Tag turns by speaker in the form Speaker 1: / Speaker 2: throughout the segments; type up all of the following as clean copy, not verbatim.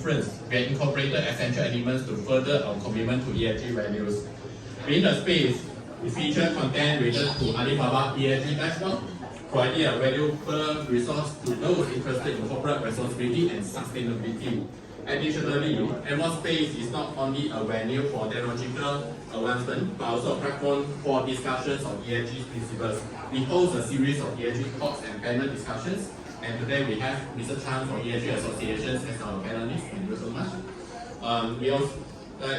Speaker 1: conference, we have incorporated essential elements to further our commitment to ESG values. Within the space, we feature content related to Alibaba ESG dashboard, providing a valuable resource to those interested in corporate responsibility and sustainability. Additionally, Agmo Space is not only a venue for technological advancement, but also a platform for discussions on ESG principles. We host a series of ESG talks and panel discussions, and today we have Mr. Chuan from ESG Associations as our panelist. Thank you so much. We also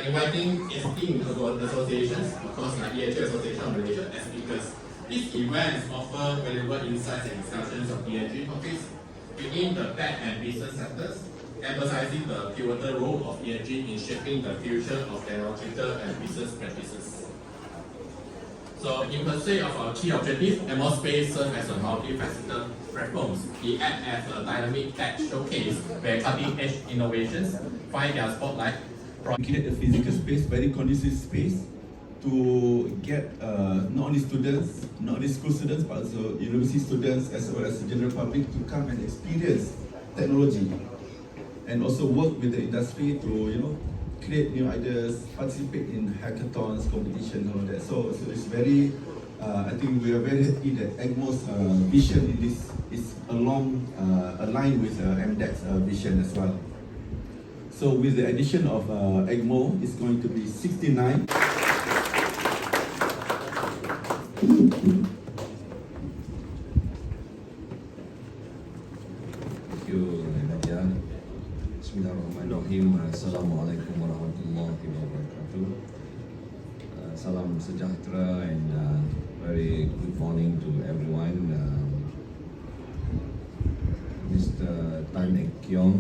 Speaker 1: inviting esteemed associations, of course, like ESG Association of Malaysia, as speakers. These events offer valuable insights and discussions of ESG topics within the tech and business sectors, emphasizing the pivotal role of ESG in shaping the future of technological and business practices. So, in pursuit of our key objective, Agmo Space serves as a multifaceted platform. We act as a dynamic tech showcase where cutting-edge innovations find their spotlight.
Speaker 2: Create a physical space, very conducive space to get not only students, not only school students, but also university students as well as the general public to come and experience technology and also work with the industry to create new ideas, participate in hackathons, competition, all that. So it's very, I think we are very happy that Agmo's vision in this is aligned with MDEC's vision as well. So with the addition of Agmo, it's going to be 69.
Speaker 3: Thank you, Nadia. Bismillahirrahmanirrahim. Assalamualaikum warahmatullahi wabarakatuh. Salam sejahtera and very good morning to everyone. Mr. Tan Ek Kiong,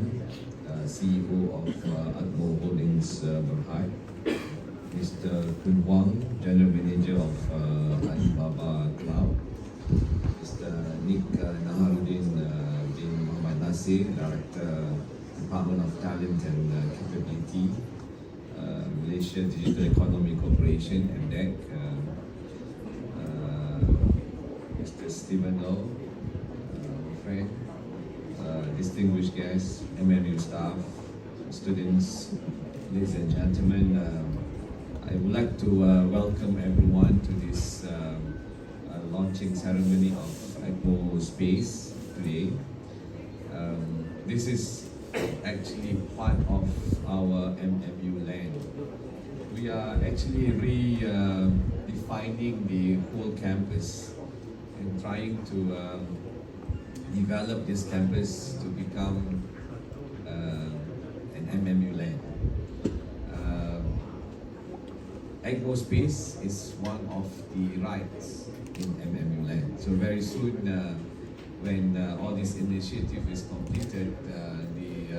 Speaker 3: CEO of Agmo Holdings Berhad, Mr. Chun, General Manager of Alibaba Cloud, Mr. Nick Naharuddin bin Muhammad Nasir, Director, Department of Talent and Capability, Malaysia Digital Economy Corporation, MDEC, Mr. Stephen Low, friend, distinguished guests, MMU staff, students, ladies and gentlemen, I would like to welcome everyone to this launching ceremony of Agmo Space today. This is actually part of our MMU land. We are actually redefining the whole campus and trying to develop this campus to become an MMU land. Agmo Space is one of the rights in MMU land. So very soon, when all this initiative is completed, the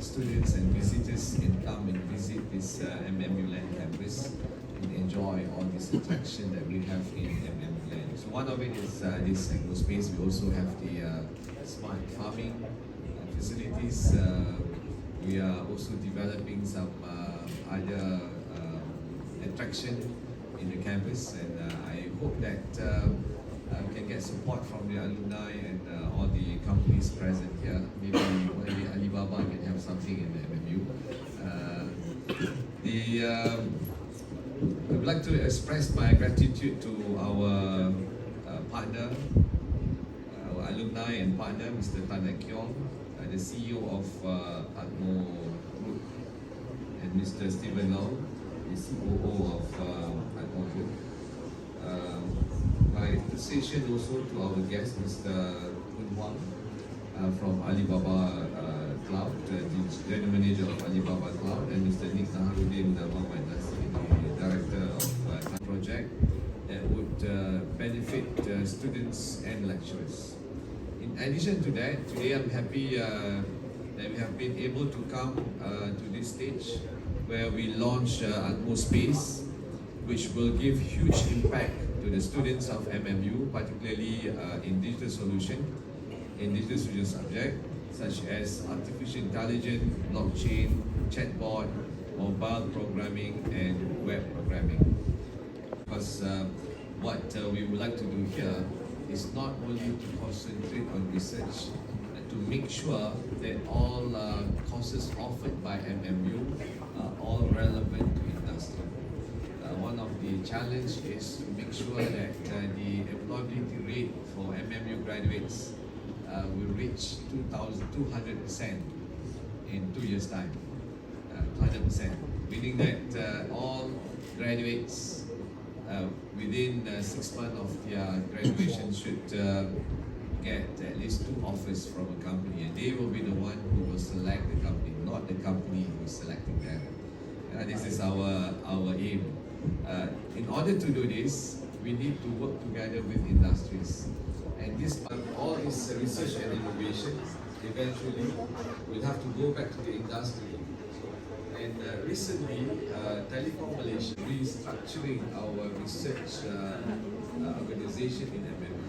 Speaker 3: students and visitors can come and visit this MMU land campus and enjoy all this attraction that we have in MMU land. So one of it is this Agmo Space. We also have the smart farming facilities. We are also developing some other attraction in the campus, and I hope that we can get support from the alumni and all the companies present here. Maybe Alibaba can have something in the MMU. I would like to express my gratitude to our partner, our alumni and partner, Mr. Tan Ek Kiong, the CEO of Agmo Group, and Mr. Stephen Lau, the COO of Agmo Group. My appreciation also to our guest, Mr. Chun from Alibaba Cloud, the General Manager of Alibaba Cloud, and Mr. Nick Naharuddin Muhammad Nasir, the Director of the project that would benefit students and lecturers. In addition to that, today I'm happy that we have been able to come to this stage where we launch Agmo Space, which will give huge impact to the students of MMU, particularly in digital solution subject such as artificial intelligence, blockchain, chatbot, mobile programming, and web programming. Because what we would like to do here is not only to concentrate on research, to make sure that all courses offered by MMU are all relevant to industry. One of the challenge is to make sure that the employability rate for MMU graduates will reach 200% in 2 years' time. 200%, meaning that all graduates within 6 months of their graduation should get at least 2 offers from a company, and they will be the one who will select the company, not the company who is selecting them. This is our aim. In order to do this, we need to work together with industries, and this all this research and innovation eventually will have to go back to the industry. And recently, Telecom Malaysia restructuring our research organization in MMU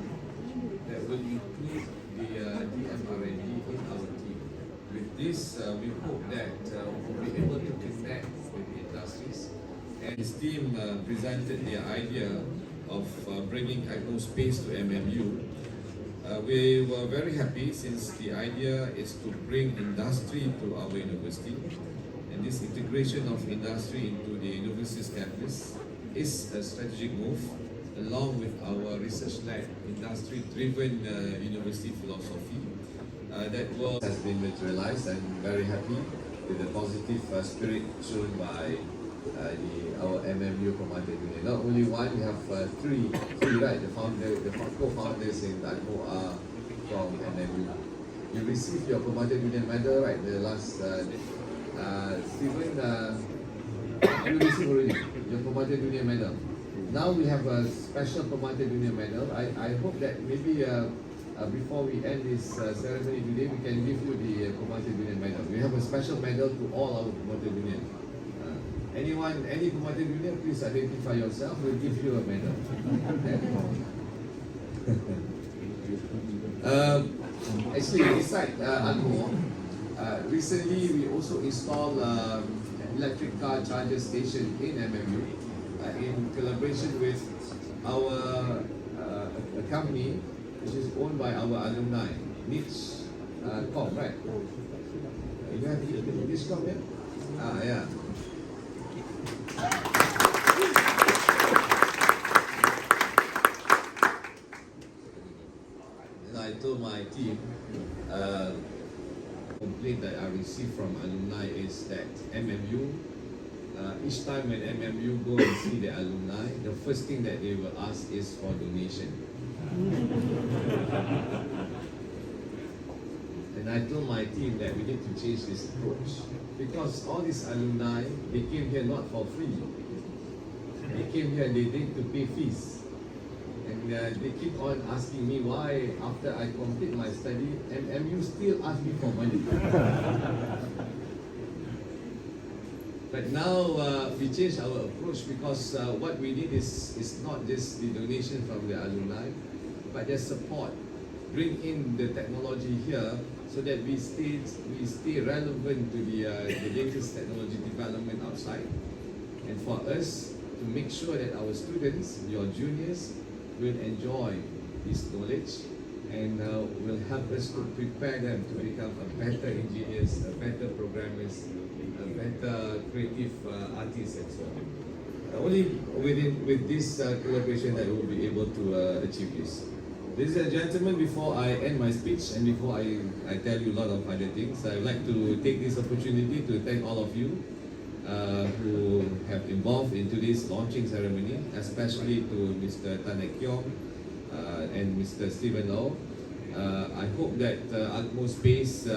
Speaker 3: that will include the DMR&D in our team. With this, we hope that we'll be able to connect with the industries. And his team presented the idea of bringing Agmo Space to MMU. We were very happy since the idea is to bring industry to our university. And this integration of industry into the university's campus is a strategic move, along with our research-led, industry-driven university philosophy that has been materialized. I'm very happy with the positive spirit shown by our MMU Commander Union. Not only one, we have three, right? The co-founders in Agmo are from MMU. You received your Commander Union medal, right? The last. Stephen, you received already your Commander Dunia medal. Now we have a special Commander Dunia medal. I hope that maybe before we end this ceremony today, we can give you the Commander Dunia medal. We have a special medal to all our Commander Dunia. Anyone, any Commander Dunia, please identify yourself. We'll give you a medal. Actually, beside Agmo, recently, we also installed electric car charger station in MMU in collaboration with our a company which is owned by our alumni, Niche Com, right? You have Niche Com, yeah? Yeah. And I told my team, complaint that I received from alumni is that MMU, each time when MMU go and see the alumni, the first thing that they will ask is for donation. And I told my team that we need to change this approach, because all these alumni, they came here not for free. They came here and they need to pay fees. And they keep on asking me why, after I complete my study, MMU still ask me for money. But now we changed our approach, because what we need is not just the donation from the alumni, but their support. Bring in the technology here so that we stay relevant to the latest technology development outside. And for us to make sure that our students, your juniors, will enjoy this knowledge and will help us to prepare them to become a better engineers, a better programmers, a better creative artists, and so on. Only with this collaboration that we will be able to achieve this. Ladies and gentlemen, before I end my speech and before I tell you a lot of other things, I would like to take this opportunity to thank all of you who have involved in today's launching ceremony, especially to Mr. Tan Ek Kiong and Mr. Stephen Lau. I hope that Agmo Space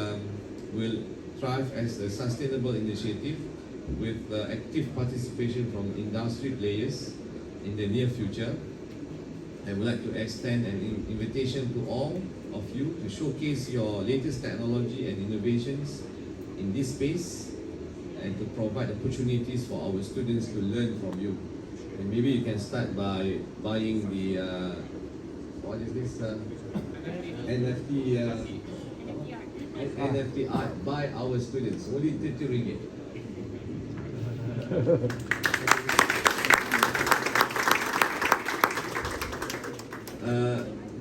Speaker 3: will thrive as a sustainable initiative with active participation from industry players in the near future. I would like to extend an invitation to all of you to showcase your latest technology and innovations in this space, and to provide opportunities for our students to learn from you. And maybe you can start by buying the what is this NFT art by our students, only 30 ringgit.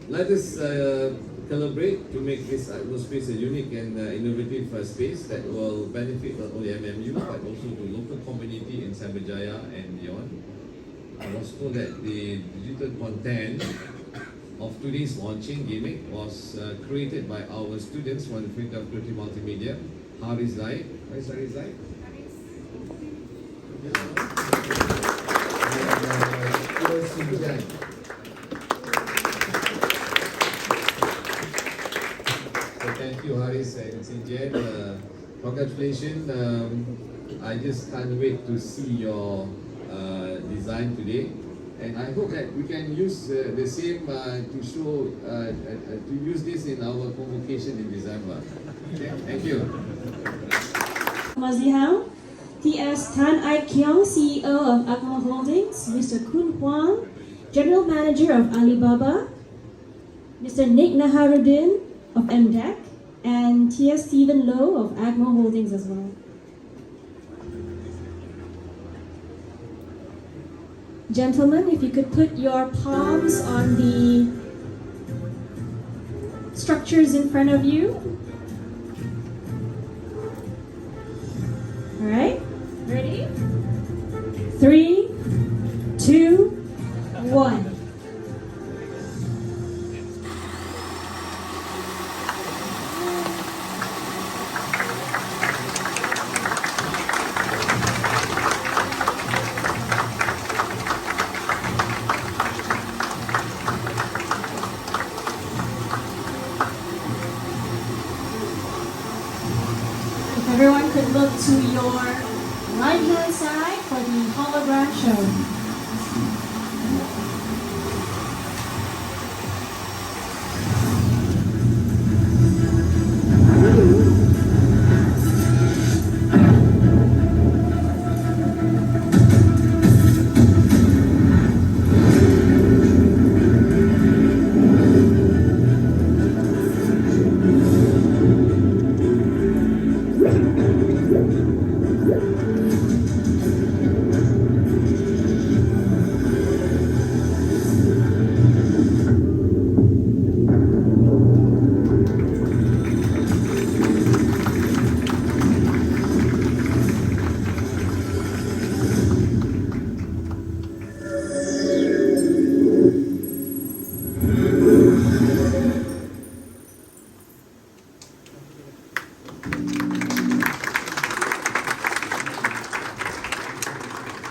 Speaker 3: Let us collaborate to make this Agmo Space a unique and innovative space that will benefit not only MMU but also the local community in Cyberjaya and beyond. I was told that the digital content of today's launching gimmick was created by our students from the Faculty of Multimedia, Haris Zaid. Where is Haris Zaid? So thank you, Haris and Zhen. Congratulations. I just can't wait to see your design today. And I hope that we can use the same to show, to use this in our convocation in December. Okay, thank you.
Speaker 4: Mazihao, T.S. Tan Ai Kiong, CEO of Agmo Holdings, Mr. Chuan, General Manager of Alibaba, Mr. Nick Naharuddin of MDEC, and T.S. Stephen Low of Agmo Holdings as well. Gentlemen, if you could put your palms on the structures in front of you. All right, ready? 3, 2, 1. Everyone could look to your right-hand side for the hologram show.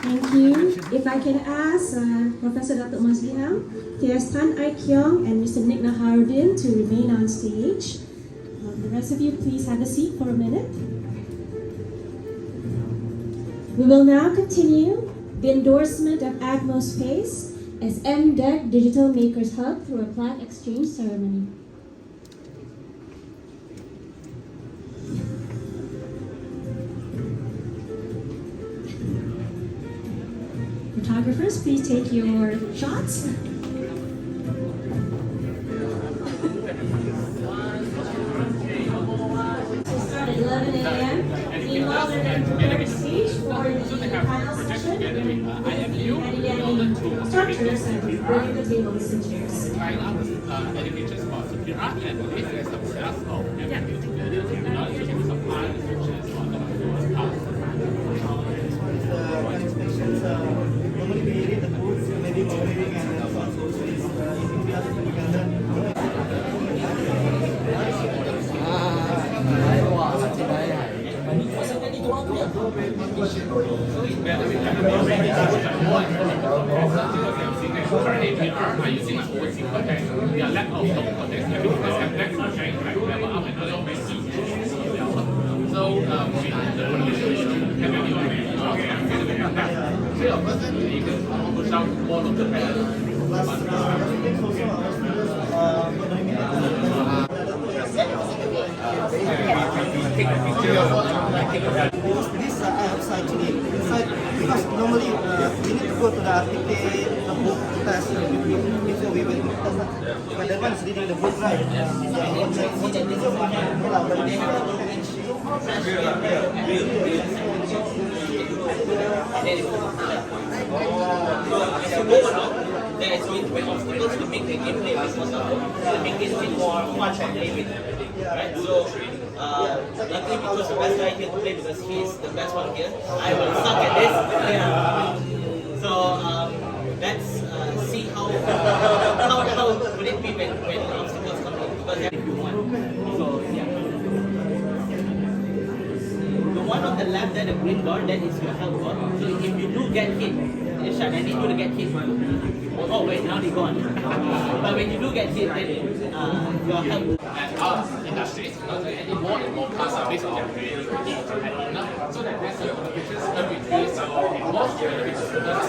Speaker 4: Thank you. If I can ask Professor Dr. Maziham, T.S. Tan Ai Kiong, and Mr. Nick Naharuddin to remain on stage. The rest of you, please have a seat for a minute. We will now continue the endorsement of Agmo Space as MDEC Digital Makers Hub through a plaque exchange ceremony. Photographers, please take your shots. So start at 11 a.m. Meanwhile, we're going to prepare the stage for the panel session. We're going to be getting structures and bring the tables and chairs.
Speaker 1: Education for CPR and this is the success of MMU technology to supply the features for the
Speaker 5: normally we eat the food, maybe overeating and so on. So it's
Speaker 1: currently we are using my own simple tank. We are lack of local context because I'm lack of tank like level up and level base. So we have the so your person you can push out more local take a picture
Speaker 5: this outside today. Inside, because normally we need to go to the RTK, the book test before we will test. But the one is reading the book, right?
Speaker 6: there is going to be obstacles to make the gameplay more tougher, to make this thing more fun to play with. Right? So, luckily because the best guy here to play because he's the best one here, I will suck at this. Yeah. So, let's see how would it be when obstacles come in, because if you want. So, yeah. The one on the left there, the green bar, that is your health bar. So if you do get hit, Irshad, I need you to get hit. Oh wait, now they're gone. But when you do get hit, then your health.
Speaker 1: And our industry is not doing any more and more cars are based on really unique and enough, so that there's a competition system between more security students.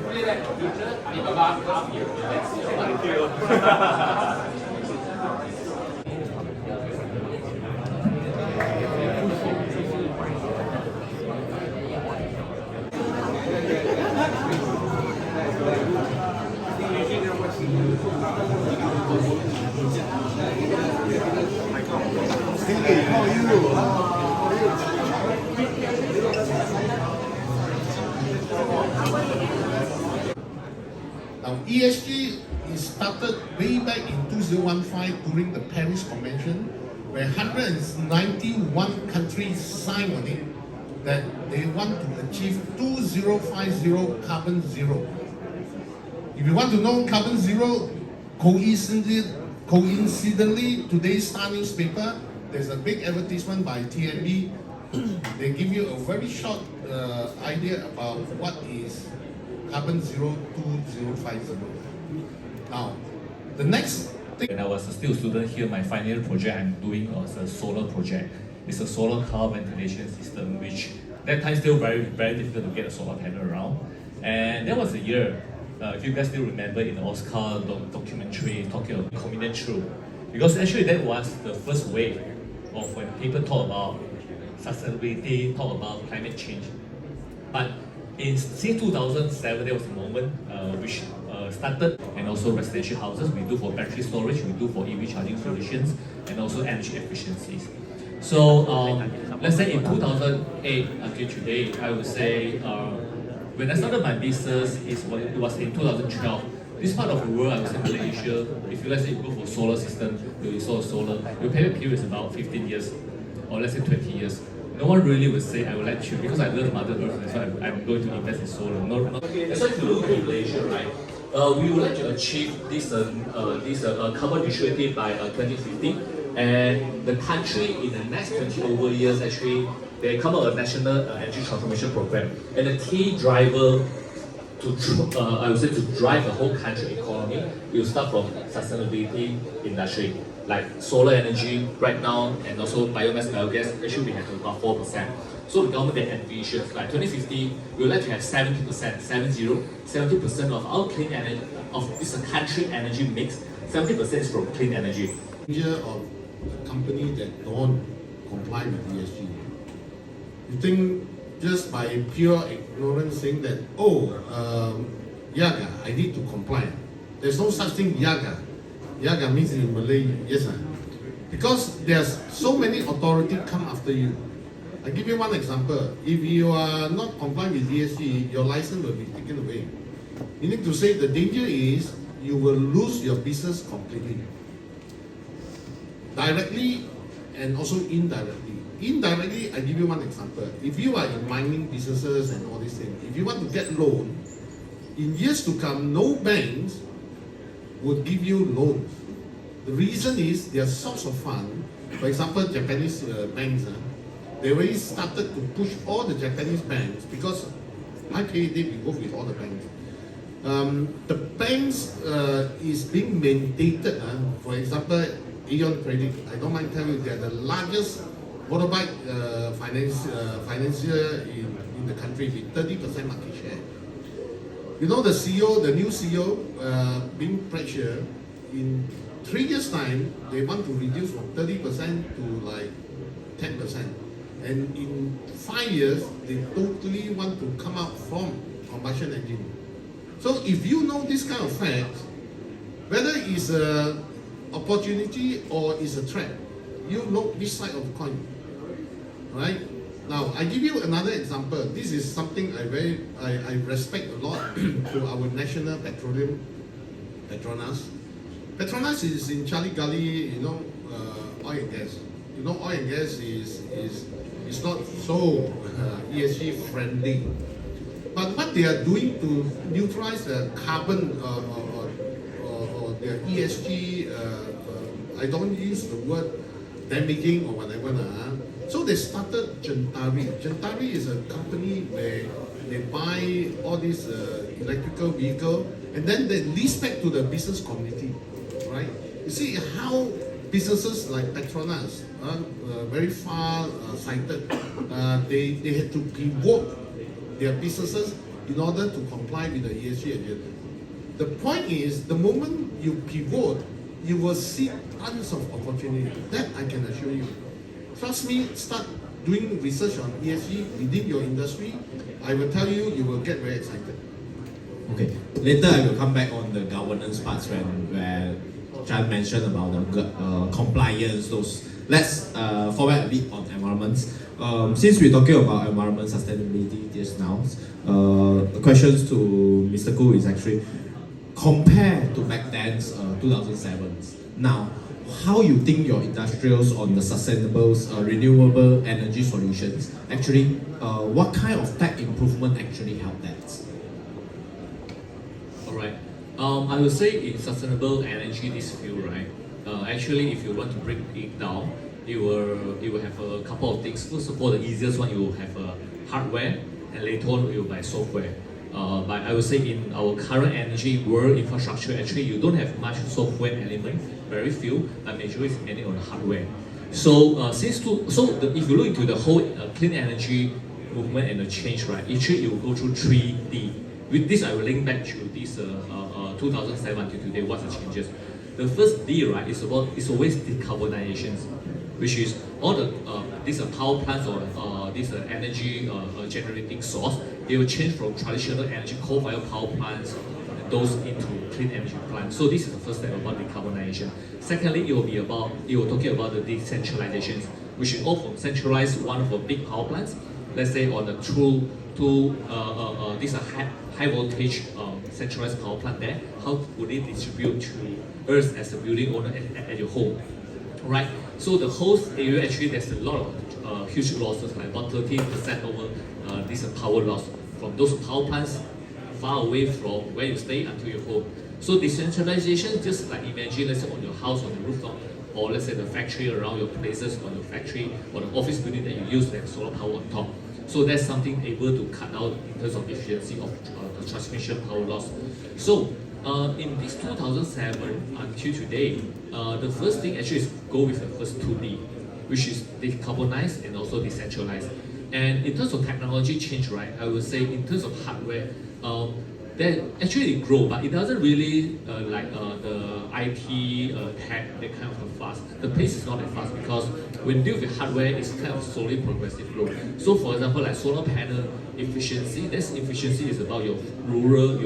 Speaker 1: Really like the future, Alibaba come here. Thank you.
Speaker 7: Now, ESG is started way back in 2015 during the Paris Convention, where 191 countries signed on it that they want to achieve 2050 carbon zero. If you want to know carbon zero, coincidentally, today's Star newspaper, there's a big advertisement by TNB. They give you a very short idea about what is carbon zero 2050. Now, the next thing.
Speaker 8: When I was still a student here, my final project I'm doing was a solar project. It's a solar car ventilation system, which that time still very difficult to get a solar panel around. And that was a year. If you guys still remember in the Oscar documentary talking about convenient truth, because actually that was the first wave of when people talk about sustainability, talk about climate change. But since 2007, there was a moment which started, and also residential houses, we do for battery storage, we do for EV charging solutions, and also energy efficiencies. So let's say in 2008 until today, I would say when I started my business, it was in 2012. This part of the world, I would say Malaysia, if you let's say you go for solar system, you install solar, your payment period is about 15 years, or let's say 20 years. No one really would say I would like to, because I love Mother Earth, so I'm going to invest in solar. No. So if you look at Malaysia, right, we would like to achieve this carbon neutrality by 2050, and the country in the next 20 over years actually they come up with a national energy transformation program, and the key driver to I would say to drive the whole country economy will start from sustainability industry, like solar energy right now, and also biomass, biogas. Actually, we have about 4%. So the government they envisions by 2050, we would like to have 70% of our clean energy of this country energy mix. 70% is from clean energy.
Speaker 7: Danger of a company that don't comply with ESG. You think just by pure ignorance saying that, Yaga, I need to comply. There's no such thing, Yaga. Yaga means in Malay, yes sir. Because there's so many authorities come after you. I give you one example. If you are not complying with ESG, your license will be taken away. You need to say the danger is you will lose your business completely. Directly and also indirectly. Indirectly, I give you one example. If you are in mining businesses and all these things, if you want to get loan, in years to come, no banks would give you loans. The reason is their source of fund. For example, Japanese banks, they already started to push all the Japanese banks because I pay they go with all the banks. The banks is being mandated. For example, Aeon Credit. I don't mind telling you they are the largest motorbike financier in the country with 30% market share. You know the CEO, the new CEO, being pressured in 3 years' time, they want to reduce from 30% to like 10%. And in 5 years, they totally want to come out from combustion engine. So if you know this kind of facts, whether it's an opportunity or it's a threat, you know which side of the coin, right? Now, I give you another example. This is something I respect a lot to our national petroleum, Petronas. Petronas is in Charlie Gully, oil and gas. Oil and gas is not so ESG friendly. But what they are doing to neutralize the carbon or their ESG, I don't use the word damaging or whatever. So they started Gentari. Gentari is a company where they buy all these electrical vehicle and then they lease back to the business community, right? You see how businesses like Petronas, very far sighted, they had to pivot their businesses in order to comply with the ESG agenda. The point is, the moment you pivot, you will see tons of opportunity. That I can assure you. Trust me, start doing research on ESG within your industry. I will tell you, you will get very excited.
Speaker 9: Okay, later I will come back on the governance parts where Chuan mentioned about the compliance, those. Let's forward a bit on environments. Since we're talking about environment sustainability just now, the questions to Mr. Koo is actually, compared to back then, 2007, now, how you think your industrials on the sustainable, renewable energy solutions, actually, what kind of tech improvement actually help that?
Speaker 8: Alright, I would say in sustainable energy, this field, right? Actually, if you want to break it down, it will have a couple of things. First of all, the easiest one, you will have hardware, and later on you will buy software. But I would say in our current energy world infrastructure, actually you don't have much software element, very few, but majority is mainly on the hardware. So if you look into the whole clean energy movement and the change, right? Actually, you will go through 3D. With this, I will link back to this 2007 to today. What's the changes? The first D, right, is always decarbonization, which is all the these power plants or this energy generating source. They will change from traditional energy coal-fired power plants those into clean energy plants. So this is the first step about decarbonization. Secondly, it will talking about the decentralization, which is all from centralized one of a big power plants. Let's say on the these are high voltage centralized power plant there. How would it distribute to us as a building owner at your home? Right. So the whole area actually there's a lot of huge losses, like about 30% over this power loss from those power plants far away from where you stay until your home. So decentralization, just like imagine, let's say on your house, on the rooftop, or let's say the factory around your places, on your factory, or the office building that you use that solar power on top. So that's something able to cut out in terms of efficiency of the transmission power loss. So in this 2007 until today, the first thing actually is go with the first 2D, which is decarbonize and also decentralize. And in terms of technology change, right, I would say in terms of hardware, that actually it grow, but it doesn't really like the IT tech, that kind of fast. The pace is not that fast because when you deal with hardware, it's kind of slowly progressive growth. So for example, like solar panel efficiency, this efficiency is about your rural,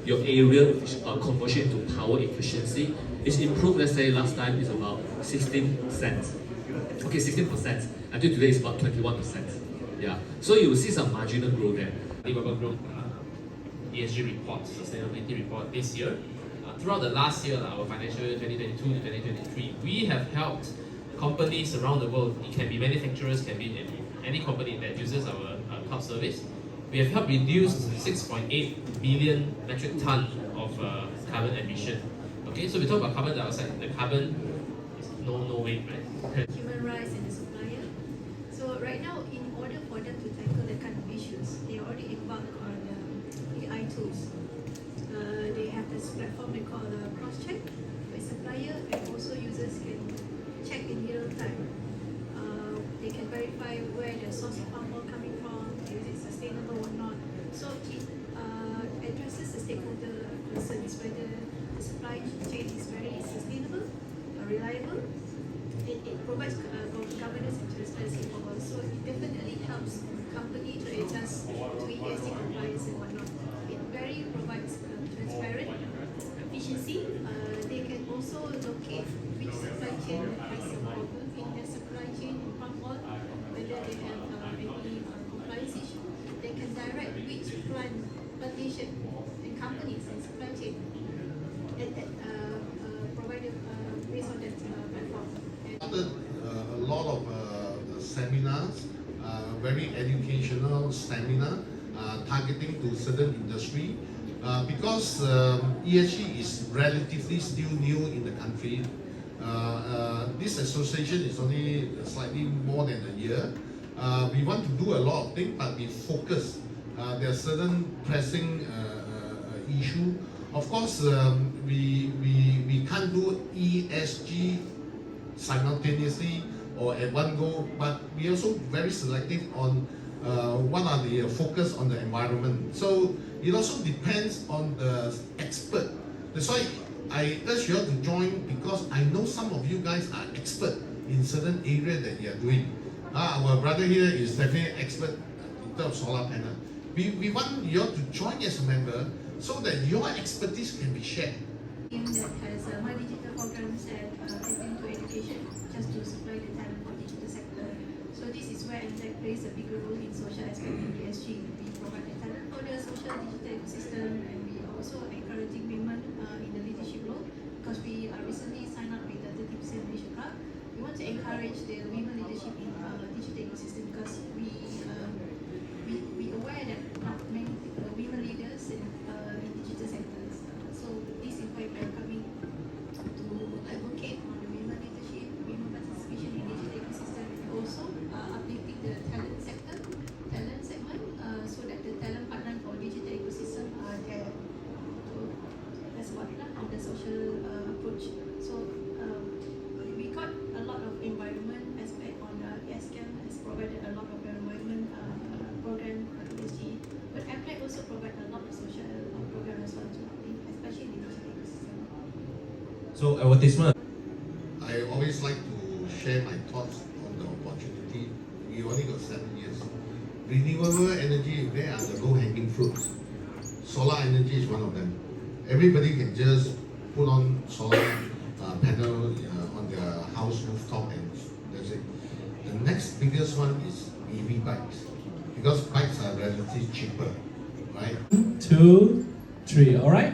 Speaker 8: your area conversion to power efficiency. It's improved, let's say last time is about 16%. Okay, 16%. Until today it's about 21%. Yeah. So you will see some marginal growth there.
Speaker 10: Alibaba Group ESG report, sustainability report this year. Throughout the last year, our financial year 2022 to 2023, we have helped companies around the world. It can be manufacturers, can be any company that uses our cloud service. We have helped reduce 6.8 billion metric ton of carbon emission. Okay, so we talk about carbon dioxide. The carbon is no weight, right?
Speaker 11: Human rights and the supplier. So right now, in order for them to tackle that kind of issues, they already embarked on AI tools. They have this platform they call cross-check, where supplier and also users can check in real time. They can verify where the source of palm oil coming from, is it sustainable or not. So it addresses the stakeholder concerns, whether the supply chain is very sustainable, reliable. It provides governance and transparency for all. So it definitely helps company to adjust to ESG compliance and whatnot. It very provides transparent efficiency. They can also locate which supply chain has a problem in their supply chain in palm oil, whether they have any
Speaker 7: very educational seminar targeting to certain industry. Because ESG is relatively still new in the country, this association is only slightly more than a year. We want to do a lot of things, but we focus. There are certain pressing issue. Of course, we can't do ESG simultaneously or at one go, but we also very selective on what are the focus on the environment. So it also depends on the expert. That's why I urge you all to join, because I know some of you guys are expert in certain area that you are doing. Our brother here is definitely expert in terms of solar panel. We want you all to join as a member so that your expertise can be shared.
Speaker 11: Team that has my digital programs and attend to education just to supply the talent for digital sector. So this is where MDEC plays a bigger role in social aspect in ESG. We provide the talent for the social digital ecosystem, and we are also encouraging women in the leadership role, because we recently signed up with the 30% Malaysia Club. We want to encourage the women leadership in digital ecosystem, because we aware that not many women leaders in digital sectors. So this is why we are coming to advocate on the women leadership, women participation in digital ecosystem, and also uplifting the talent sector, talent segment, so that the talent partner for digital ecosystem are there. So that's about it on the social approach. So we got a lot of environment aspect on the ESCAM has provided a lot of environment program ESG, but MDEC also provide a lot of social program as well too, especially in the digital ecosystem.
Speaker 9: So advertisement.
Speaker 7: I always like to share my thoughts on the opportunity. We only got 7 years. Renewable energy, where are the low-hanging fruits? Solar energy is one of them. Everybody can just put on solar panel on their house rooftop, and that's it. The next biggest one is EV bikes, because bikes are relatively cheaper, right?
Speaker 12: 2, 3, all right?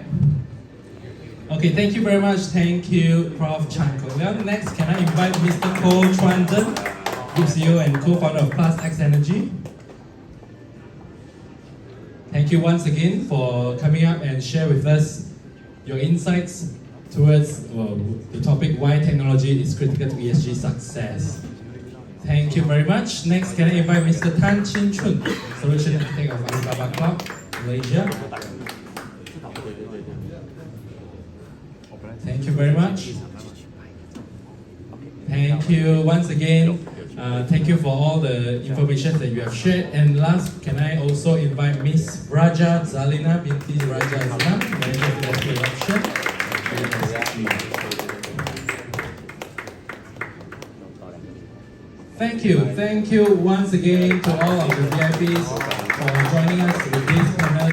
Speaker 12: Okay, thank you very much. Thank you, Prof. Chan. Next, can I invite Mr. Chuan, Group CEO and co-founder of Plus Xnergy. Thank you once again for coming up and share with us your insights towards the topic why technology is critical to ESG success. Thank you very much. Next, can I invite Mr. Tan Chin Chun, Solution Architect of Alibaba Cloud, Malaysia. Thank you very much. Thank you once again. Thank you for all the information that you have shared. And last, can I also invite Miss Raja Zalina binti Raja Azlam, Manager of Industrial Option. Thank you once again to all of the VIPs for joining us with this panel.